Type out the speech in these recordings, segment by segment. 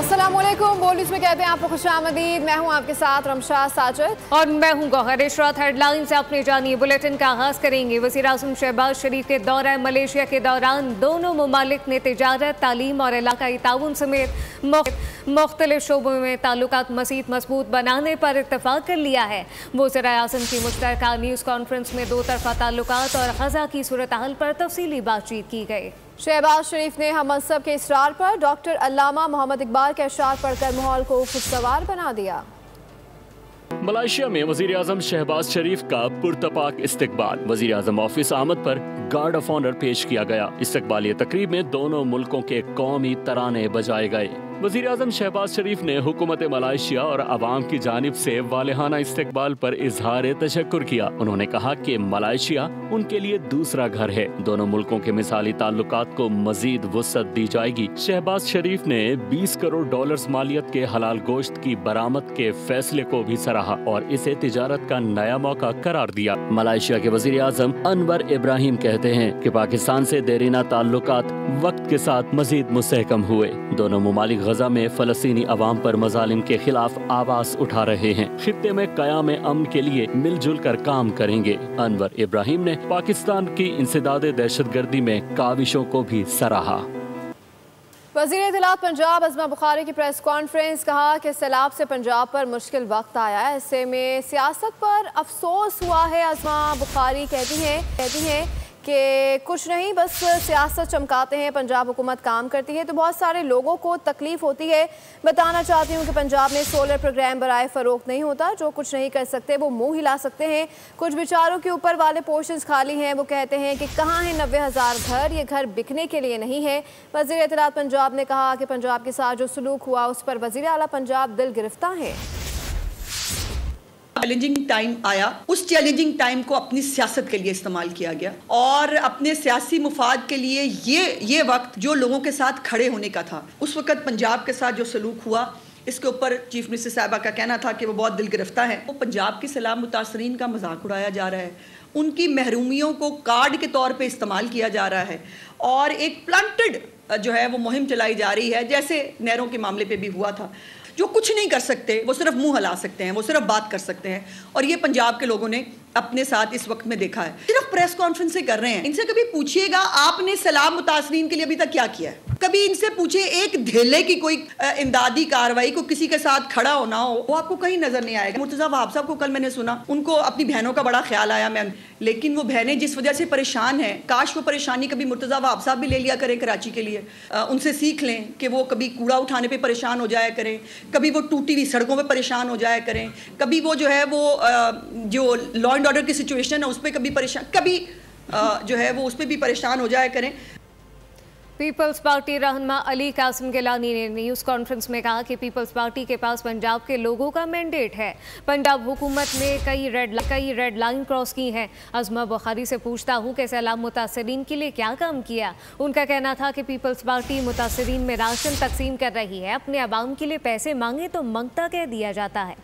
अस्सलामुअलैकुम, बोल न्यूज़ में कहते हैं आपको खुशामदीद। मैं हूं आपके साथ रमशा साजिद और मैं हूं गौहर इशरात। हेडलाइन से अपने जानिए बुलेटिन का आगाज करेंगे। वज़ीर आज़म शहबाज शरीफ के दौरा मलेशिया के दौरान दोनों ममालिक ने तिजारत, तालीम और इलाकाई ताउन समेत मुख्तलिफ शोबों में ताल्लुकात मज़ीद मजबूत बनाने पर इत्तफाक कर लिया है। वज़ीर आज़म की मुश्तरका न्यूज़ कॉन्फ्रेंस में दो तरफ़ा ताल्लुकात और ग़ज़ा की सूरत हाल पर तफसीली बातचीत की गई। शहबाज शरीफ ने हम मनसब के इसरार पर डॉक्टर अल्लामा मोहम्मद इकबाल के अशआर पढ़कर माहौल को खुशगवार बना दिया। मलेशिया में वज़ीर आज़म शहबाज शरीफ का पुरतपाक इस्तकबाल। वज़ीर आज़म ऑफिस आमद पर गार्ड ऑफ ऑनर पेश किया गया। इस्तकबाली तकरीब में दोनों मुल्कों के कौमी तराने बजाए गए। वज़ीर आज़म शहबाज शरीफ ने हुकूमत मलेशिया और अवाम की जानिब से वालिहाना इस्तकबाल पर इजहार तशक्कुर किया। उन्होंने कहा कि मलेशिया उनके लिए दूसरा घर है। दोनों मुल्कों के मिसाली ताल्लुकात को मजीद वुसअत दी जाएगी। शहबाज शरीफ ने 20 करोड़ डॉलर्स मालियत के हलाल गोश्त की बरामद के फैसले को भी सराहा और इसे तिजारत का नया मौका करार दिया। मलेशिया के वज़ीर आज़म अनवर इब्राहिम कहते हैं कि पाकिस्तान से देरीना ताल्लुकात वक्त के साथ मजीद मुस्तहकम हुए। दोनों ममालिक ग़ज़ा में फ़लस्तीनी अवाम पर मज़ालिम के खिलाफ आवाज़ उठा रहे हैं। खित्ते में क़याम अमन के लिए मिलजुल कर काम करेंगे। अनवर इब्राहिम ने पाकिस्तान की इंसदादे दहशतगर्दी में काविशों को भी सराहा। वज़ीर इत्तलात पंजाब अज़मा बुखारी की प्रेस कॉन्फ्रेंस, कहा कि सैलाब से पंजाब पर मुश्किल वक्त आया है, ऐसे में सियासत पर अफसोस हुआ है। अज़मा बुखारी कहती हैं कि कुछ नहीं, बस सियासत चमकाते हैं, पंजाब हुकूमत काम करती है तो बहुत सारे लोगों को तकलीफ होती है। बताना चाहती हूँ कि पंजाब में सोलर प्रोग्राम बराए फ़रोख्त नहीं होता। जो कुछ नहीं कर सकते वो मुंह हिला सकते हैं। कुछ बेचारों के ऊपर वाले पोर्शंस खाली हैं। वो कहते हैं कि कहाँ हैं 90,000 घर, ये घर बिकने के लिए नहीं है। वज़ीर इत्तलात पंजाब ने कहा कि पंजाब के साथ जो सलूक हुआ उस पर वज़ीर आला पंजाब दिल गिरफ्तार है। चैलेंजिंग टाइम आया, उस चैलेंजिंग टाइम को अपनी सियासत के लिए इस्तेमाल किया गया और अपने सियासी मुफाद के लिए ये वक्त जो लोगों के साथ खड़े होने का था, उस वक्त पंजाब के साथ जो सलूक हुआ इसके ऊपर चीफ मिनिस्टर साहिबा का कहना था कि वो बहुत दिल गिरफ्तार है। वो पंजाब के सैलाब मुतासरीन का मजाक उड़ाया जा रहा है, उनकी महरूमियों को कार्ड के तौर पर इस्तेमाल किया जा रहा है और एक प्लांटेड जो है वो मुहिम चलाई जा रही है, जैसे नहरों के मामले पर भी हुआ था। जो कुछ नहीं कर सकते वो सिर्फ मुंह हिला सकते हैं, वो सिर्फ बात कर सकते हैं और ये पंजाब के लोगों ने अपने साथ इस वक्त में देखा है। सिर्फ प्रेस कॉन्फ्रेंस से कर रहे हैं। इनसे कभी पूछिएगा आपने सैलाब मुतासरीन के लिए अभी तक क्या किया है। कभी इनसे पूछे एक धेले की कोई इमदादी कार्रवाई को किसी के साथ खड़ा होना हो, वो आपको कहीं नजर नहीं आएगा। मुर्तज़ा वहाब साहब को कल मैंने सुना, उनको अपनी बहनों का बड़ा ख्याल आया मैम, लेकिन वो बहनें जिस वजह से परेशान हैं, काश वो परेशानी कभी मुर्तज़ा वहाब साहब भी ले लिया करें कराची के लिए। उनसे सीख लें कि वो कभी कूड़ा उठाने पर परेशान हो जाया करें, कभी वो टूटी हुई सड़कों पर परेशान हो जाया करें, कभी वो जो है वो जो लॉ एंड ऑर्डर की सिचुएशन है उस पर कभी परेशान, कभी जो है वो उस पर भी परेशान हो जाया करें। पीपल्स पार्टी रहनुमा अली कासिम गिलानी ने न्यूज़ कॉन्फ्रेंस में कहा कि पीपल्स पार्टी के पास पंजाब के लोगों का मैंडेट है। पंजाब हुकूमत ने कई रेड लाइन क्रॉस की हैं। अज़मा बुखारी से पूछता हूँ कि सैलाब मुतासरीन के लिए क्या काम किया। उनका कहना था कि पीपल्स पार्टी मुतासरीन में राशन तकसीम कर रही है, अपने अवाम के लिए पैसे मांगे तो मंगता कह दिया जाता है।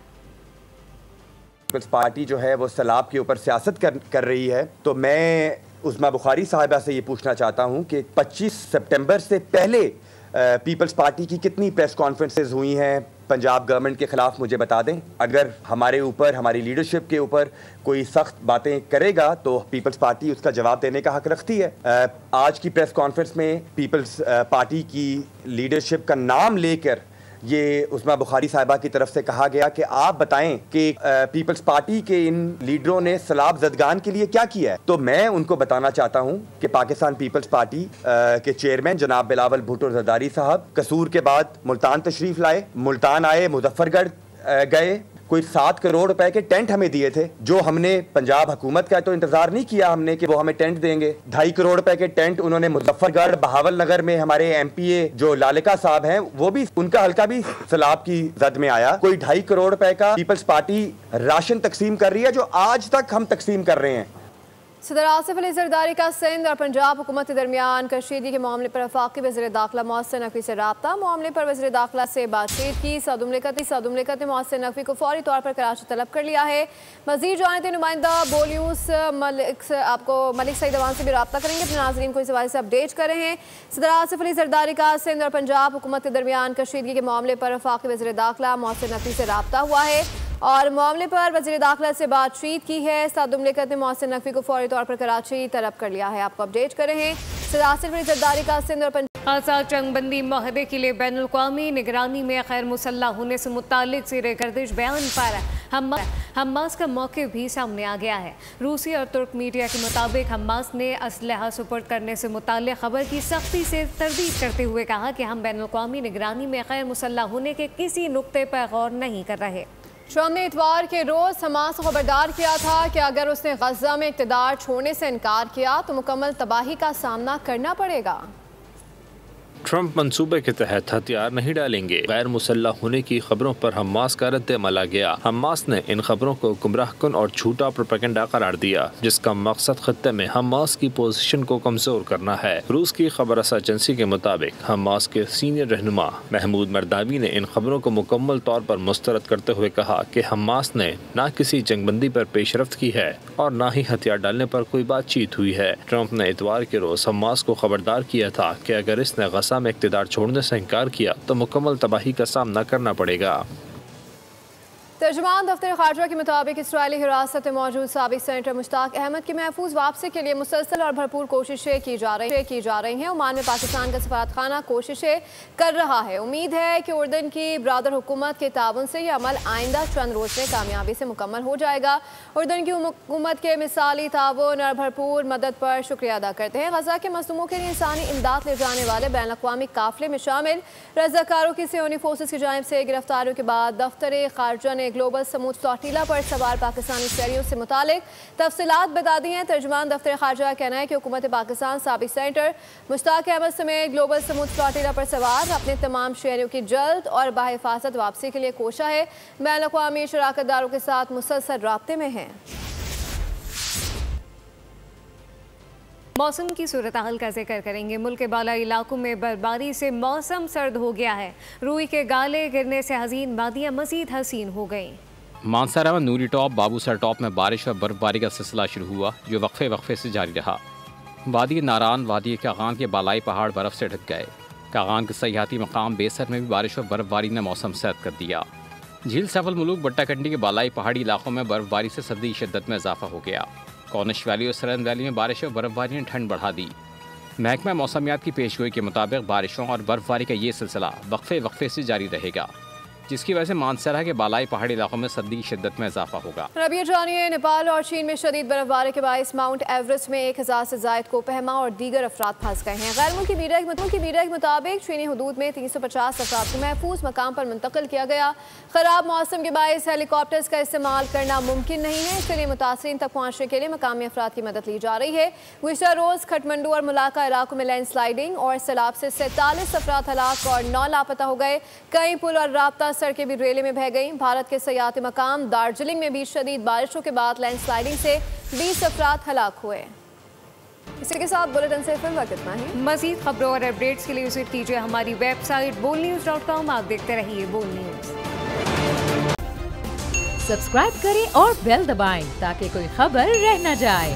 पीपल्स पार्टी जो है वो सैलाब के ऊपर सियासत कर रही है, तो मैं उज़मा बुखारी साहिबा से ये पूछना चाहता हूँ कि 25 सितंबर से पहले पीपल्स पार्टी की कितनी प्रेस कॉन्फ्रेंसेस हुई हैं पंजाब गवर्नमेंट के ख़िलाफ़, मुझे बता दें। अगर हमारे ऊपर, हमारी लीडरशिप के ऊपर कोई सख्त बातें करेगा तो पीपल्स पार्टी उसका जवाब देने का हक रखती है। आज की प्रेस कॉन्फ्रेंस में पीपल्स पार्टी की लीडरशिप का नाम लेकर ये उज़मा बुखारी साहिबा की तरफ से कहा गया कि आप बताएं कि पीपल्स पार्टी के इन लीडरों ने सैलाब ज़दगान के लिए क्या किया है। तो मैं उनको बताना चाहता हूं कि पाकिस्तान पीपल्स पार्टी के चेयरमैन जनाब बिलावल भुट्टो ज़रदारी साहब कसूर के बाद मुल्तान तशरीफ़ लाए, मुल्तान आए, मुजफ्फरगढ़ गए, कोई 7 करोड़ रुपए के टेंट हमें दिए थे, जो हमने पंजाब हुकूमत का तो इंतजार नहीं किया हमने कि वो हमें टेंट देंगे। 2.5 करोड़ रुपए के टेंट उन्होंने मुजफ्फरगढ़, बहावल नगर में हमारे MPA जो लालिका साहब हैं, वो भी, उनका हल्का भी सैलाब की जद में आया। कोई 2.5 करोड़ रुपए का पीपल्स पार्टी राशन तकसीम कर रही है, जो आज तक हम तकसीम कर रहे हैं। सदर आसिफ अली जरदारी का सिंध और पंजाब हुकूमत के दरमियान कशीदगी के मामले पर वफाकी वज़ीर दाखिला मोहसिन नकवी से रब्ता। मामले पर वज़ीर दाखिला से बातचीत की। सदुमलिकत ने मोहसिन नकवी को फौरी तौर पर कराची तलब कर लिया है। मज़ीद जानते नुमाइंदा बोल्यूस मलिक सईद अवान से भी रब्ता करेंगे, अपने नाज़रीन को इस हवाले से अपडेट कर रहे हैं। सदर आसिफ अली जरदारी का सिंध और पंजाब हुकूमत के दरमियान कशीदगी के मामले पर वफाकी वज़ीर दाखिला मोहसिन नकवी से रब्ता हुआ है और मामले पर वज़ीर दाखिला से बातचीत की है। सदुमलिकत ने मोहसिन नकवी को फौरी तौर पर कराची तलब कर लिया है। आपको अपडेट कर रहे हैं। सदर आसिफ अली जरदारी का सिंध और आज़ाद जंगबंदी माहदे के लिए बैनुल-अक़वामी निगरानी में गैर मुसल्लह होने से मुतालिक ज़ेर गर्दिश बयान पर हमास का मौक़िफ़ भी सामने आ गया है। रूसी और तुर्क मीडिया के मुताबिक हमास ने असलहा सुपुर्द करने से मुताल्लिक़ खबर की सख्ती से तरदीद करते हुए कहा कि हम बैनुल-अक़वामी निगरानी में गैर मुसल्लह होने के किसी नुक्ते पर गौर नहीं कर रहे। ट्रंप ने इतवार के रोज़ हमास को खबरदार किया था कि अगर उसने गज़ा में इक़्तिदार छोड़ने से इनकार किया तो मुकम्मल तबाही का सामना करना पड़ेगा। ट्रंप मंसूबे के तहत हथियार नहीं डालेंगे। गैर मुसल्लह होने की खबरों पर हमास का रद्द-ए-अमल आ गया। हमास ने इन खबरों को गुमराहकुन और झूठा प्रोपेगेंडा करार दिया, जिसका मकसद खत्ते में हमास की पोजीशन को कमजोर करना है। रूस की खबर रसा एजेंसी के मुताबिक हमास के सीनियर रहनुमा महमूद मरदावी ने इन खबरों को मुकम्मल तौर पर मुस्तरद करते हुए कहा कि हमास ने न किसी जंगबंदी पर पेशरफ्त की है और न ही हथियार डालने पर कोई बातचीत हुई है। ट्रंप ने इतवार के रोज हमास को खबरदार किया था कि अगर इसने गज़ा में इक़्तिदार छोड़ने से इनकार किया तो मुकम्मल तबाही का सामना करना पड़ेगा। तर्जुमान दफ्तर खारजा के मुताबिक इसराइली हिरासत में मौजूद साबिक सेनेटर मुश्ताक अहमद की महफूज वापसी के लिए मुसलसल और भरपूर कोशिशें की जा रही हैं। ओमान में पाकिस्तान का सफारतखाना कोशिशें कर रहा है। उम्मीद है कि उर्दन की ब्रादर हुकूमत के ताउन से यह अमल आइंदा चंद रोज़ में कामयाबी से मुकम्मल हो जाएगा। उर्दन की हुकूमत के मिसाली ताउन और भरपूर मदद पर शुक्रिया अदा करते हैं। गज़ा के मज़लूमों के लिए इंसानी इमदाद ले जाने वाले बैनुल-अक़वामी काफ़िले में शामिल रज़ाकारों की सियोनी फोर्सेस की जानिब से गिरफ्तारियों के बाद दफ्तर खारजा ने ग्लोबल समूद फ्लोटिला पर सवार पाकिस्तानी शहरियों से मुतालिक तफसीलात बता दी हैं। तर्जुमान दफ्तर खारजा का कहना है कि हुकूमत पाकिस्तान साबिक सेनेटर मुश्ताक अहमद समेत ग्लोबल समूद फ्लोटिला पर सवार अपने तमाम शहरियों की जल्द और बाहिफाजत वापसी के लिए कोशा है। बैनुल-अक़वामी शराकतदारों के साथ मुसलसल राब्ते में है। मौसम की सूरत हाल का जिक्र करेंगे। मुल्क के बालाई इलाकों में बर्फबारी से मौसम सर्द हो गया है। रूई के गाले गिरने से हसीन वादियाँ मज़ीद हसीन हो गई। मानसरा में नूरी टॉप बाबूसर टॉप में बारिश और बर्फबारी का सिलसिला शुरू हुआ, जो वक्फे से जारी रहा। वादी नारान, वादी कागान के बालाई पहाड़ बर्फ से ढक गए। कागान के सयाहती मकाम बेसर में भी बारिश और बर्फबारी ने मौसम सर्द कर दिया। झील सफल मुलूक बट्टाकंडी के बालाई पहाड़ी इलाकों में बर्फबारी से सर्दी की शिद्दत में इजाफा हो गया। कॉर्निश वैली और सरन वैली में बारिश और बर्फबारी ने ठंड बढ़ा दी। महकमा मौसमियात की पेशगोई के मुताबिक बारिशों और बर्फबारी का ये सिलसिला वक्फे से जारी रहेगा, जिसकी वजह से मानसरा के बालाई पहाड़ी इलाकों में सर्दी की शिद्दत में इजाफा होगा। रबी जानिए नेपाल और चीन में शदीद बर्फबारी के बायस माउंट एवरेस्ट में 1000 से जायद कोपहमा और दीगर अफराद फंस गए हैं। गैर मुल्की मीडिया के मुताबिक चीनी हदूद में 350 अफराद को महफूज मकाम पर मुंतकिल किया गया। खराब मौसम के बायस हेलीकॉप्टर्स का इस्तेमाल करना मुमकिन नहीं है, इसके लिए मुतासरीन तक पहुँचने के लिए मकामी अफराद की मदद ली जा रही है। गुज़िश्ता रोज़ खटमंडू और मुलाका इलाकों में लैंडस्लाइडिंग और सैलाब से 47 अफराद हलाक और 9 लापता हो गए। कई पुल और राब्ता सड़कें भी रेले में बह गई। भारत के सयाहती मकाम दार्जिलिंग में भी शदीद बारिशों के बाद लैंडस्लाइडिंग से 20 अफराद हलाक हुए। इसी के साथ बुलेटिन से फिल्म वक्त इतना ही। मज़ीद खबरों और अपडेट्स के लिए विजिट कीजिए हमारी वेबसाइट boldnews.com। आप देखते रहिए बोल्ड न्यूज़। सब्सक्राइब करें और बेल दबाएं ताकि कोई खबर रह न जाए।